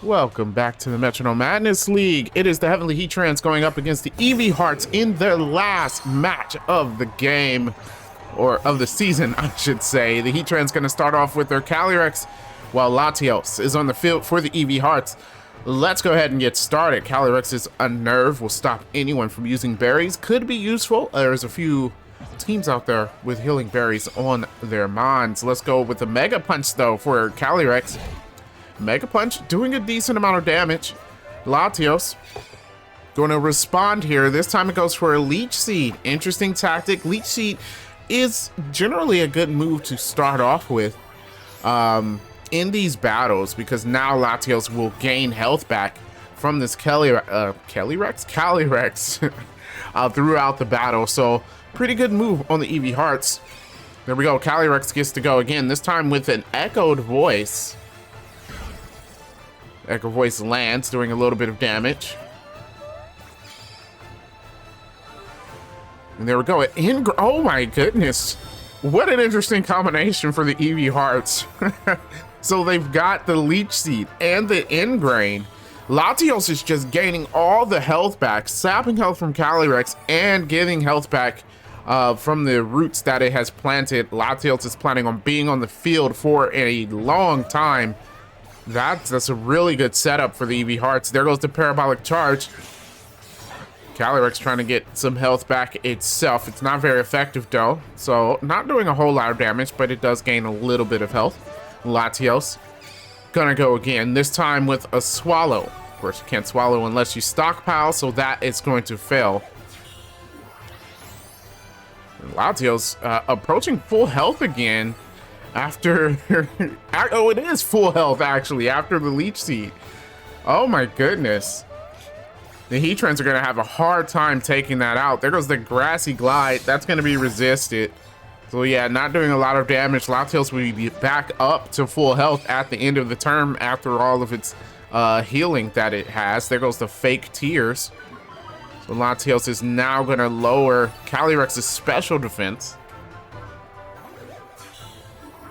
Welcome back to the Metronome Madness League. It is the Heavenly Heatrans going up against the Eevee Hearts in their last match of the game, or of the season, I should say. The Heatrans going to start off with their Calyrex, while Latios is on the field for the Eevee Hearts. Let's go ahead and get started. Calyrex Unnerve will stop anyone from using berries. Could be useful. There's a few teams out there with healing berries on their mons. Let's go with the Mega Punch, though, for Calyrex. Mega Punch doing a decent amount of damage. Latios going to respond here. This time it goes for a Leech Seed. Interesting tactic. Leech Seed is generally a good move to start off with in these battles, because now Latios will gain health back from this Calyrex throughout the battle. So pretty good move on the Eevee Hearts. There we go. Calyrex gets to go again, this time with an Echoed Voice. Echo Voice lands, doing a little bit of damage. And there we go. Oh my goodness. What an interesting combination for the Eevee Hearts. So they've got the Leech Seed and the Ingrain. Latios is just gaining all the health back, sapping health from Calyrex and getting health back from the roots that it has planted. Latios is planning on being on the field for a long time. That's a really good setup for the Eevee Hearts. There goes the Parabolic Charge. Calyrex trying to get some health back itself. It's not very effective though, so not doing a whole lot of damage, but it does gain a little bit of health. Latios gonna go again, this time with a Swallow. Of course, you can't swallow unless you stockpile, so that is going to fail. Latios approaching full health again. After oh, it is full health actually after the Leech Seed. Oh my goodness, the Heatrans are gonna have a hard time taking that out. There goes the Grassy Glide. That's gonna be resisted. So yeah, not doing a lot of damage. Latios will be back up to full health at the end of the term after all of its healing that it has. There goes the Fake Tears. So Latios is now gonna lower Calyrex's special defense.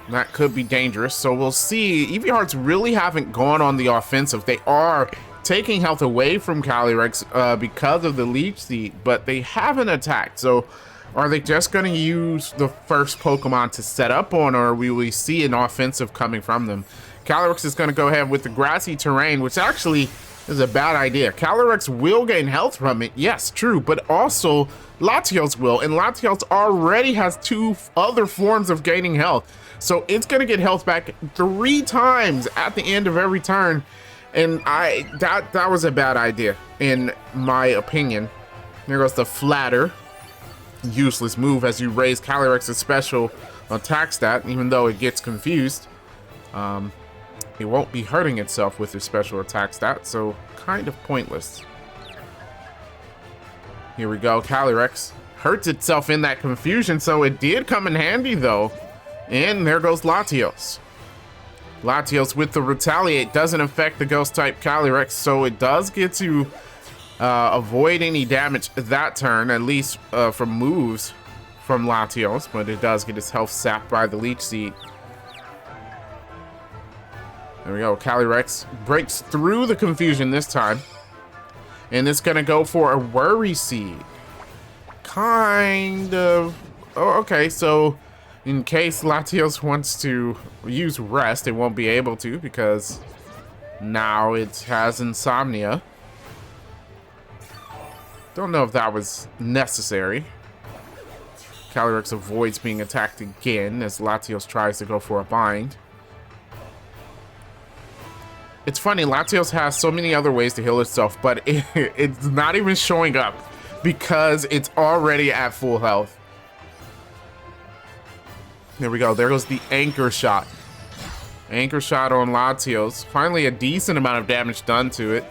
That could be dangerous, so we'll see. Eevee Hearts really haven't gone on the offensive. They are taking health away from Calyrex because of the Leech Seed, but they haven't attacked. So are they just going to use the first Pokemon to set up on, or will we see an offensive coming from them? Calyrex is going to go ahead with the Grassy Terrain, which actually is a bad idea. Calyrex will gain health from it, yes, true, but also Latios will, and Latios already has two other forms of gaining health. So it's gonna get health back 3 times at the end of every turn, and that was a bad idea in my opinion. There goes the Flatter, useless move as you raise Calyrex's special attack stat, even though it gets confused. It won't be hurting itself with its special attack stat, so kind of pointless. Here we go. Calyrex hurts itself in that confusion, so it did come in handy though. And there goes Latios. Latios with the Retaliate doesn't affect the Ghost type Calyrex, so it does get to avoid any damage that turn, at least from moves from Latios, but it does get its health sapped by the Leech Seed. There we go. Calyrex breaks through the confusion this time, and it's gonna go for a Worry Seed. Kind of. Oh, okay, so in case Latios wants to use Rest, it won't be able to because now it has Insomnia. Don't know if that was necessary. Calyrex avoids being attacked again as Latios tries to go for a bind. It's funny, Latios has so many other ways to heal itself, but it's not even showing up because it's already at full health. There we go. There goes the Anchor Shot. Anchor Shot on Latios. Finally, a decent amount of damage done to it.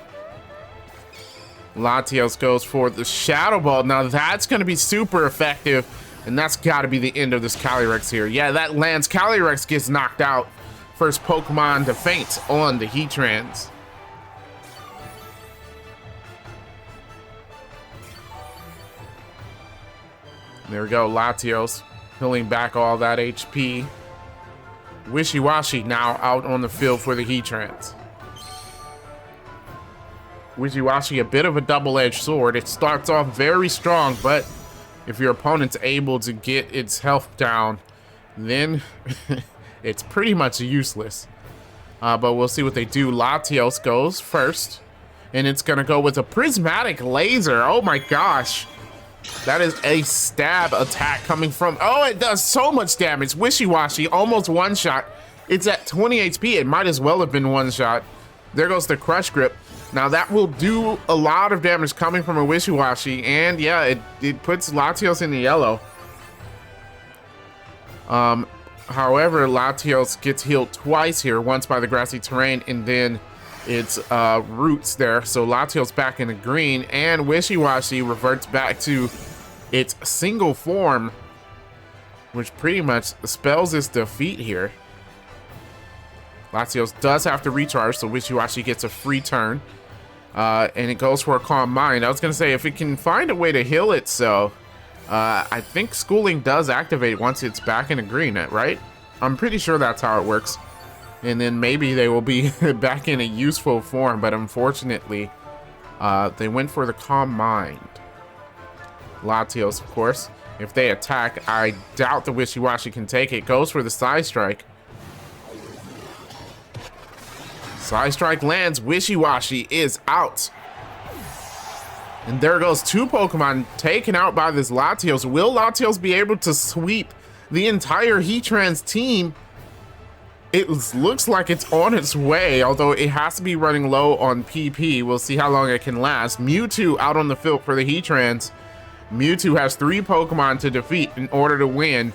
Latios goes for the Shadow Ball. Now that's going to be super effective, and that's got to be the end of this Calyrex here. Yeah, that lands. Calyrex gets knocked out. First Pokemon to faint on the Heatrans. There we go. Latios healing back all that HP. Wishy-Washy now out on the field for the Heatrans. Wishiwashi a bit of a double-edged sword. It starts off very strong, but if your opponent's able to get its health down, then it's pretty much useless. But we'll see what they do. Latios goes first, and it's gonna go with a prismatic laser. Oh my gosh. That is a stab attack coming from, oh, it does so much damage. Wishiwashi, almost one shot. It's at 20 HP, it might as well have been one shot. There goes the Crush Grip. Now that will do a lot of damage coming from a Wishiwashi, and yeah, it puts Latios in the yellow. However, Latios gets healed twice here, once by the grassy terrain, and then its roots there. So Latios back in the green, and Wishiwashi reverts back to its single form, which pretty much spells its defeat here. Latios does have to recharge, so Wishiwashi gets a free turn. And it goes for a Calm Mind. I was going to say, if it can find a way to heal itself, I think Schooling does activate once it's back in the green, right? I'm pretty sure that's how it works. And then maybe they will be back in a useful form, but unfortunately, they went for the Calm Mind. Latios, of course. If they attack, I doubt the Wishiwashi can take it. Goes for the Side Strike. Side Strike lands. Wishiwashi is out. And there goes two Pokemon taken out by this Latios. Will Latios be able to sweep the entire Heatran's team? It looks like it's on its way, although it has to be running low on PP. We'll see how long it can last. Mewtwo out on the field for the Heatrans. Mewtwo has 3 Pokemon to defeat in order to win.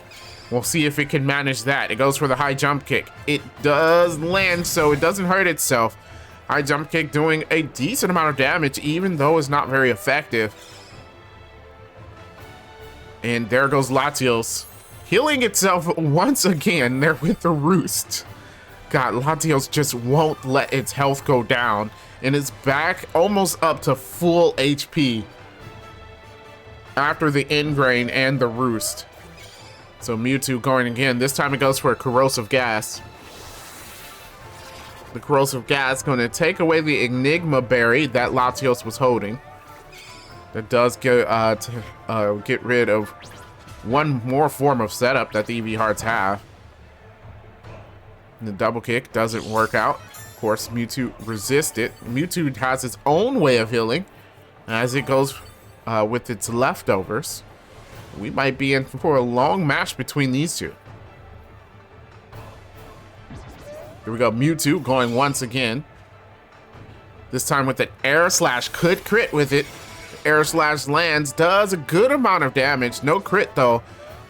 We'll see if it can manage that. It goes for the high jump kick. It does land, so it doesn't hurt itself. High jump kick doing a decent amount of damage, even though it's not very effective. And there goes Latios, healing itself once again there with the roost. God, Latios just won't let its health go down, and it's back almost up to full HP after the Ingrain and the roost. So Mewtwo going again. This time it goes for a Corrosive Gas. The Corrosive Gas going to take away the Enigma Berry that Latios was holding. That does get rid of one more form of setup that the EV Hearts have. And the double kick doesn't work out. Of course, Mewtwo resists it. Mewtwo has its own way of healing as it goes with its leftovers. We might be in for a long match between these two. Here we go, Mewtwo going once again. This time with an Air Slash, could crit with it. Air Slash lands, does a good amount of damage. No crit though.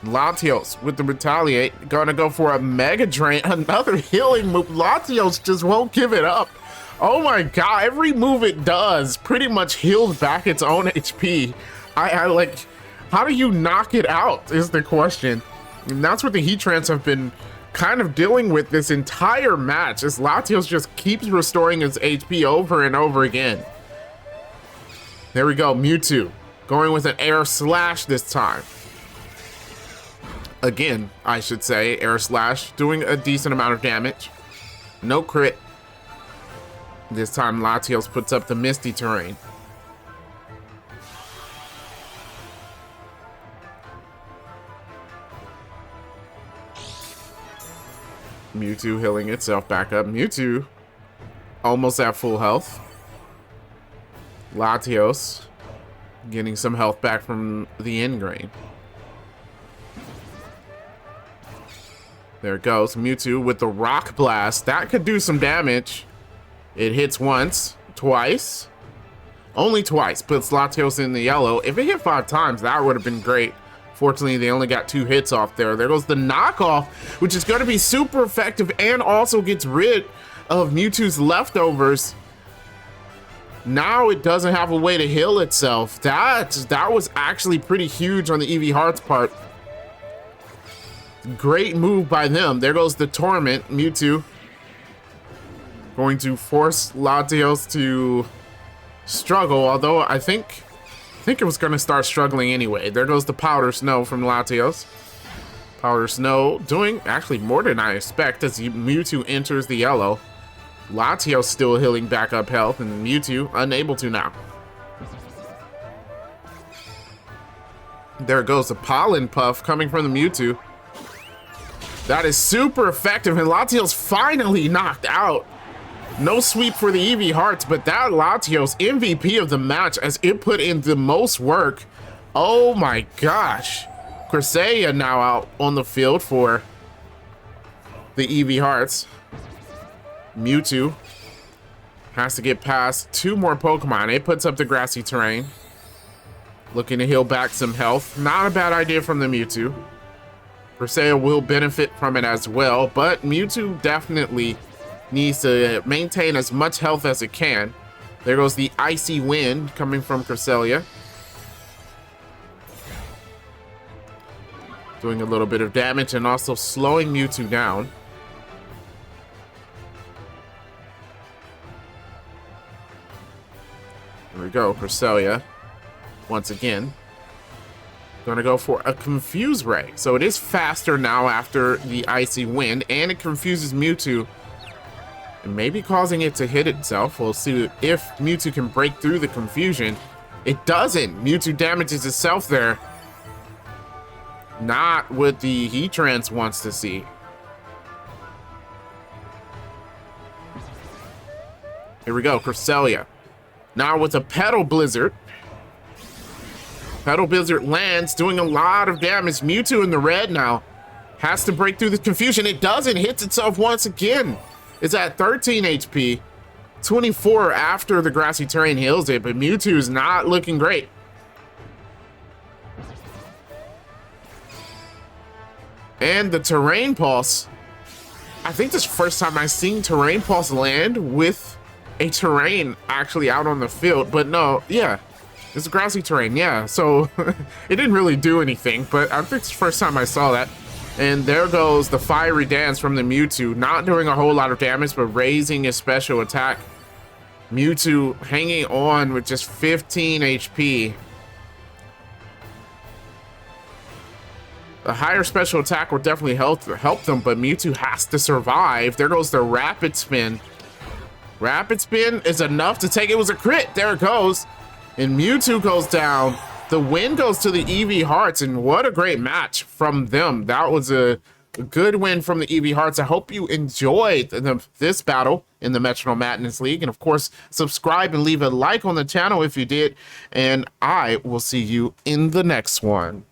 Latios with the Retaliate, gonna go for a Mega Drain, another healing move. Latios just won't give it up. Oh my god, every move it does pretty much heals back its own HP. I like, how do you knock it out is the question. And that's what the Heatrans have been kind of dealing with this entire match, as Latios just keeps restoring its HP over and over again. There we go, Mewtwo going with an Air Slash this time. Again, I should say, Air Slash doing a decent amount of damage. No crit. This time Latios puts up the Misty Terrain. Mewtwo healing itself back up. Mewtwo almost at full health. Latios getting some health back from the Ingrain. There it goes. Mewtwo with the Rock Blast. That could do some damage. It hits once, twice. Only twice. Puts Latios in the yellow. If it hit 5 times, that would have been great. Fortunately, they only got 2 hits off there. There goes the knockoff, which is going to be super effective and also gets rid of Mewtwo's leftovers. Now it doesn't have a way to heal itself. That was actually pretty huge on the EV Hearts part. Great move by them. There goes the Torment. Mewtwo going to force Latios to struggle, although I think it was going to start struggling anyway. There goes the Powder Snow from Latios. Powder Snow doing actually more than I expect as Mewtwo enters the yellow. Latios still healing back up health, and Mewtwo unable to now. There goes the Pollen Puff coming from the Mewtwo. That is super effective, and Latios finally knocked out. No sweep for the Eevee Hearts, but that Latios MVP of the match as it put in the most work. Oh my gosh. Cresselia now out on the field for the Eevee Hearts. Mewtwo has to get past 2 more Pokemon. It puts up the grassy terrain. Looking to heal back some health. Not a bad idea from the Mewtwo. Cresselia will benefit from it as well, but Mewtwo definitely needs to maintain as much health as it can. There goes the Icy Wind coming from Cresselia. Doing a little bit of damage and also slowing Mewtwo down. There we go, Cresselia. Once again. Gonna go for a Confuse Ray. So it is faster now after the Icy Wind, and it confuses Mewtwo. And maybe causing it to hit itself. We'll see if Mewtwo can break through the confusion. It doesn't. Mewtwo damages itself there. Not what the Heatrance wants to see. Here we go, Cresselia. Now with a Petal Blizzard. Petal Blizzard lands, doing a lot of damage. Mewtwo in the red now. Has to break through the confusion. It doesn't. Hits itself once again. It's at 13 HP. 24 after the grassy terrain heals it, but Mewtwo is not looking great. And the Terrain Pulse. I think this is the first time I've seen Terrain Pulse land with a terrain actually out on the field. But no, yeah. It's a grassy terrain, yeah. So it didn't really do anything, but I think it's the first time I saw that. And there goes the Fiery Dance from the Mewtwo. Not doing a whole lot of damage, but raising his special attack. Mewtwo hanging on with just 15 HP. A higher special attack will definitely help them, but Mewtwo has to survive. There goes the Rapid Spin. Rapid Spin is enough to take it. It was a crit. There it goes. And Mewtwo goes down. The win goes to the Eevee Hearts, and what a great match from them. That was a good win from the Eevee Hearts. I hope you enjoyed this battle in the Metronome Madness League. And of course, subscribe and leave a like on the channel if you did. And I will see you in the next one.